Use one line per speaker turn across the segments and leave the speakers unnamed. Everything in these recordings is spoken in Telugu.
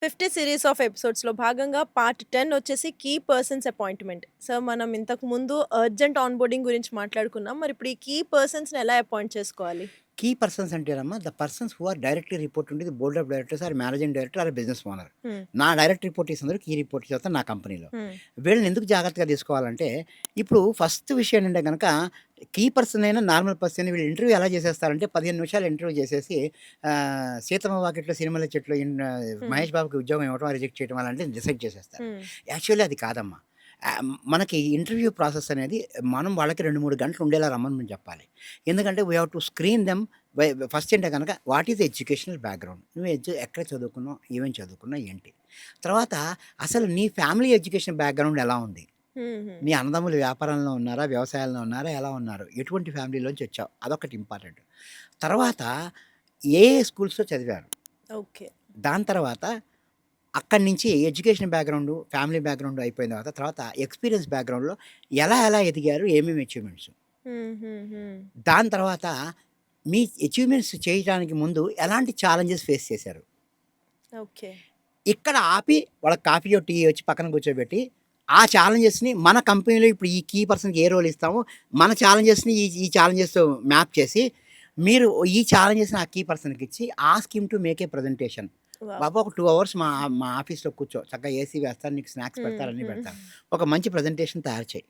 50 సిరీస్ ఆఫ్ ఎపిసోడ్స్‌లో భాగంగా పార్ట్ 10 వచ్చేసి కీ పర్సన్స్ అపాయింట్‌మెంట్. సో, మనం ఇంతకు ముందు అర్జెంట్ ఆన్‌బోర్డింగ్ గురించి మాట్లాడుకున్నాం. మరి ఇప్పుడు ఈ కీ పర్సన్స్‌ని ఎలా అపాయింట్ చేసుకోవాలి?
కీ పర్సన్స్ అంటేనమ్మా the persons who are directly report ఉంటే board of directors or managing director or business owner.
Hmm.
నా డైరెక్ట్ రిపోర్టీస్ అందరూ కీ రిపోర్ట్ చేస్తారు నా కంపెనీలో.
హ్మ్.
వీళ్ళని ఎందుకు జాగ్రత్తగా తీసుకోవాలంటే, ఇప్పుడు ఫస్ట్ విషయం ఏంటంటే గనక కీ పర్సన్ అయినా నార్మల్ పర్సన్ వీళ్ళు ఇంటర్వ్యూ ఎలా చేసేస్తారంటే 15 నిమిషాలు ఇంటర్వ్యూ చేసేసి 'సీతమ్మ వాకిట్లో సిరిమల్లె చెట్లు'
హ్మ్.
మహేష్ బాబుకి ఉద్యోగం ఇవ్వడం రిజెక్ట్ చేయడం అలాంటివి డిసైడ్ చేసేస్తారు.
హ్మ్.
యాక్చువల్లీ అది కాదమ్మా. మనకి ఇంటర్వ్యూ ప్రాసెస్ అనేది మనం వాళ్ళకి 2, 3 గంటలు ఉండేలా రమ్మని చెప్పాలి. ఎందుకంటే we have to screen them. First ఏంటే కనుక వాట్ ఈజ్ ఎడ్యుకేషనల్ బ్యాక్‌గ్రౌండ్. నువ్వు ఎక్కడ చదువుకున్నావు? ఏమేమి చదువుకున్నావు? ఏంటి? తర్వాత అసలు నీ ఫ్యామిలీ ఎడ్యుకేషన్ బ్యాక్‌గ్రౌండ్ ఎలా ఉంది?
హుహు.
నీ అన్నదమ్ములు వ్యాపారంలో ఉన్నారా? వ్యవసాయంలో ఉన్నారా? ఎలా ఉన్నారు? ఎటువంటి ఫ్యామిలీలోంచి వచ్చావు? అదొకటి ఇంపార్టెంట్. తర్వాత ఏ స్కూల్స్‌లో చదివారు?
ఓకే.
దాని తర్వాత అక్కడి నుంచి ఎడ్యుకేషన్ బ్యాక్‌గ్రౌండు, ఫ్యామిలీ బ్యాక్‌గ్రౌండ్ అయిపోయిన తర్వాత ఎక్స్‌పీరియన్స్ బ్యాక్‌గ్రౌండ్‌లో ఎలా ఎదిగారు? ఏమేమి అచీవ్‌మెంట్స్?
హుహుహు.
దాని తర్వాత మీ అచీవ్‌మెంట్స్ చేయటానికి ముందు ఎలాంటి ఛాలెంజెస్ ఫేస్ చేశారు?
ఓకే.
ఇక్కడ ఆపి వాళ్ళకి కాఫీయో, టీయో ఇచ్చి పక్కన కూర్చోబెట్టి, ఆ ఛాలెంజెస్‌ని మన కంపెనీలో ఇప్పుడు ఈ కీ పర్సన్‌కి ఏ రోల్ ఇస్తామో, మన ఛాలెంజెస్‌ని ఈ ఛాలెంజెస్‌తో మ్యాప్ చేసి, మీరు ఈ ఛాలెంజెస్‌ని ఆ కీ పర్సన్‌కి ఇచ్చి, ask him to make a presentation.
Wow!
బాబు ఒక 2 అవర్స్ మా మా ఆఫీస్‌లో కూర్చో. చక్కగా ఏసీ వేస్తాను. నీకు స్నాక్స్
హ్మ్.
పెడతారు. అన్నీ
హ్మ్.
పెడతాను. ఒక మంచి ప్రెజెంటేషన్ తయారు చేయి.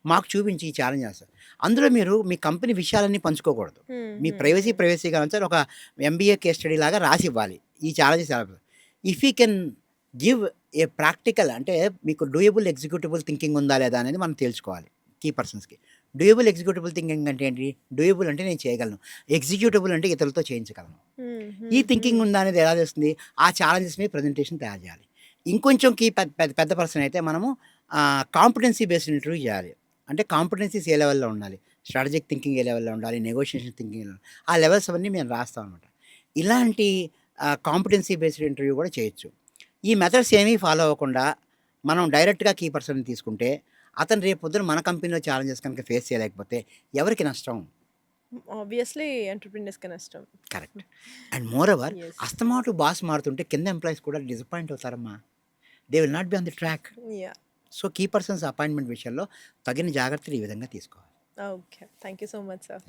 మాకు చూపించి ఈ ఛాలెంజెస్. అందులో మీరు మీ కంపెనీ విషయాలన్నీ పంచుకోకూడదు.
హ్మ్.
మీ
హ్మ్. హ్మ్.
ప్రైవసీగా ఉంచాలి. ఒక ఎంబీఏ కేస్ స్టడీ లాగా రాసివ్వాలి. ఈ ఛాలెంజెస్ ఎలా if you can give a practical అంటే మీకు డూయబుల్ ఎగ్జిక్యూటిబుల్ థింకింగ్ ఉందా లేదా అనేది మనం తేల్చుకోవాలి కీ పర్సన్స్‌కి. డూయబుల్ ఎగ్జిక్యూటిబుల్ థింకింగ్ అంటే ఏంటి? డూయబుల్ అంటే నేను చేయగలను. ఎగ్జిక్యూటిబుల్ అంటే ఇతరులతో చేయించగలను.
హ్మ్.
ఈ
హ్మ్. హ్మ్.
థింకింగ్ ఉందా అనేది ఎలా తెలుస్తుంది? ఆ ఛాలెంజెస్ మీద ప్రెజెంటేషన్ తయారు చేయాలి. ఇంకొంచెం కీ పెద్ద పెద్ద పెద్ద పర్సన్ అయితే మనము కాంపిటెన్సీ బేస్డ్ ఇంటర్వ్యూ చేయాలి. అంటే కాంపిటెన్సీస్ ఏ లెవెల్‌లో ఉండాలి? స్ట్రాటజిక్ థింకింగ్ ఏ లెవెల్‌లో ఉండాలి? నెగోషియేషన్ థింకింగ్ ఆ లెవెల్స్ అవన్నీ మేము రాస్తామనమాట. ఇలాంటి కాంపిటెన్సీ బేస్డ్ ఇంటర్వ్యూ కూడా చేయొచ్చు. ఈ మెథడ్స్ ఏమీ ఫాలో అవ్వకుండా మనం డైరెక్ట్‌గా కీ పర్సన్‌ని తీసుకుంటే, అతను రేపు పొద్దున మన కంపెనీలో ఛాలెంజెస్ కనుక ఫేస్ చేయలేకపోతే ఎవరికి నష్టం?
ఆబ్వియస్‌లీ ఎంటర్‌ప్రెన్యూర్స్‌కే నష్టం.
Correct. And moreover
yes.
అస్తమాటు బాస్ మారుతుంటే కింద ఎంప్లాయీస్ కూడా డిసప్పాయింట్ అవుతారమ్మా. They will not be on the track.
Yeah!
So, key persons appointment విషయంలో తగిన జాగ్రత్తలు ఈ విధంగా తీసుకోవాలి.
Okay. Thank you so much sir.